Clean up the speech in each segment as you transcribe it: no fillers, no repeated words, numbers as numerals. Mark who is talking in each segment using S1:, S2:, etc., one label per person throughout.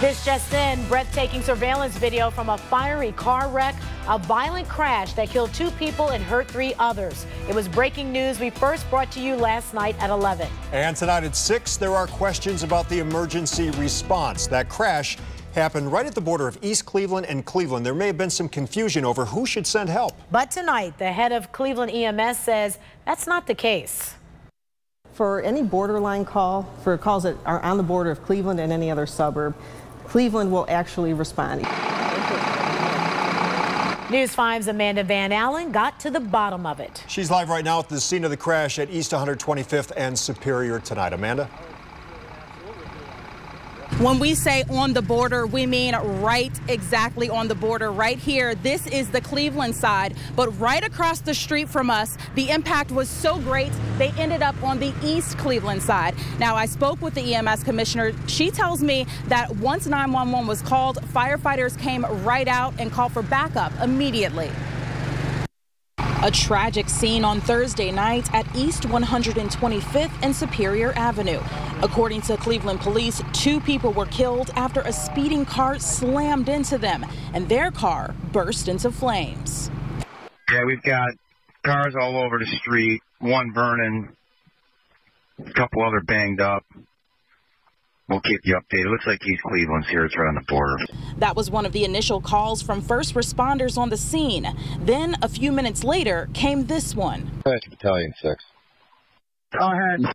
S1: This just in, breathtaking surveillance video from a fiery car wreck, a violent crash that killed 2 people and hurt 3 others. It was breaking news we first brought to you last night at 11.
S2: And tonight at 6, there are questions about the emergency response. That crash happened right at the border of East Cleveland and Cleveland. There may have been some confusion over who should send help.
S1: But tonight, the head of Cleveland EMS says that's not the case.
S3: For any borderline call, for calls that are on the border of Cleveland and any other suburb, Cleveland will actually respond.
S1: News 5's Amanda Van Allen got to the bottom of it.
S2: She's live right now at the scene of the crash at East 125th and Superior tonight. Amanda?
S4: When we say on the border, we mean right exactly on the border, right here. This is the Cleveland side, but right across the street from us, the impact was so great, they ended up on the East Cleveland side. Now, I spoke with the EMS commissioner. She tells me that once 911 was called, firefighters came right out and called for backup immediately. A tragic scene on Thursday night at East 125th and Superior Avenue. According to Cleveland police, 2 people were killed after a speeding car slammed into them and their car burst into flames.
S5: Yeah, we've got cars all over the street, one burning, a couple other banged up. We'll keep you updated. It looks like East Cleveland's here. It's right on the border.
S4: That was one of the initial calls from first responders on the scene. Then, a few minutes later, came this one.
S6: Battalion 6.
S5: Go ahead.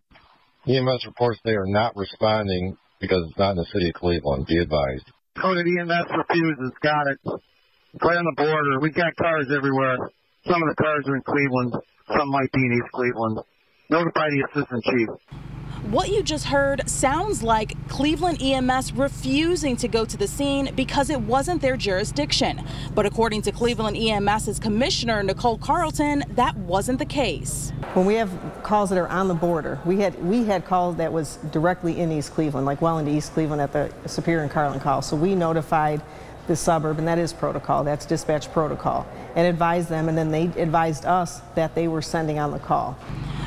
S6: EMS reports they are not responding because it's not in the city of Cleveland. Be advised.
S5: Coded EMS refuses. Got it. Right on the border. We've got cars everywhere. Some of the cars are in Cleveland. Some might be in East Cleveland. Notify the assistant chief.
S4: What you just heard sounds like Cleveland EMS refusing to go to the scene because it wasn't their jurisdiction. But according to Cleveland EMS's commissioner, Nicole Carlton, that wasn't the case.
S3: When we have calls that are on the border, we had calls that was directly in East Cleveland, like well into East Cleveland at the Superior and Carlin call. So we notified the suburb, and that is protocol, that's dispatch protocol, and advised them, and then they advised us that they were sending on the call.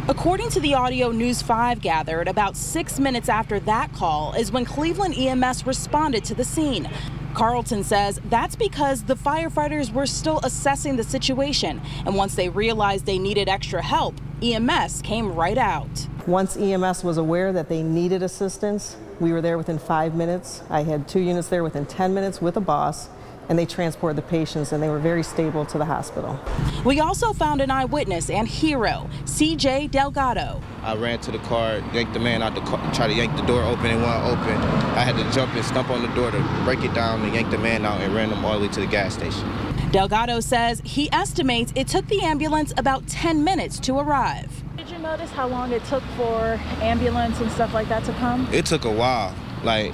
S4: According to the audio News 5 gathered, about 6 minutes after that call is when Cleveland EMS responded to the scene. Carlton says that's because the firefighters were still assessing the situation, and once they realized they needed extra help, EMS came right out.
S3: Once EMS was aware that they needed assistance, we were there within 5 minutes. I had 2 units there within 10 minutes with a boss, and they transported the patients, and they were very stable to the hospital.
S4: We also found an eyewitness and hero, CJ Delgado.
S7: I ran to the car, yanked the man out the car, tried to yank the door open, and wasn't open. I had to jump and stump on the door to break it down and yank the man out and ran him all the way to the gas station.
S4: Delgado says he estimates it took the ambulance about 10 minutes to arrive.
S8: Did you notice how long it took for ambulance and stuff like that to come?
S7: It took a while. Like,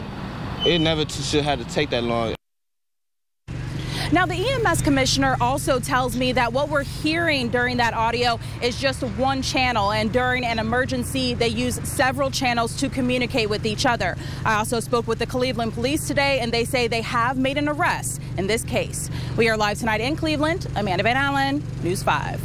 S7: it never should have to take that long.
S4: Now, the EMS commissioner also tells me that what we're hearing during that audio is just one channel, and during an emergency, they use several channels to communicate with each other. I also spoke with the Cleveland police today, and they say they have made an arrest in this case. We are live tonight in Cleveland. Amanda Van Allen, News 5.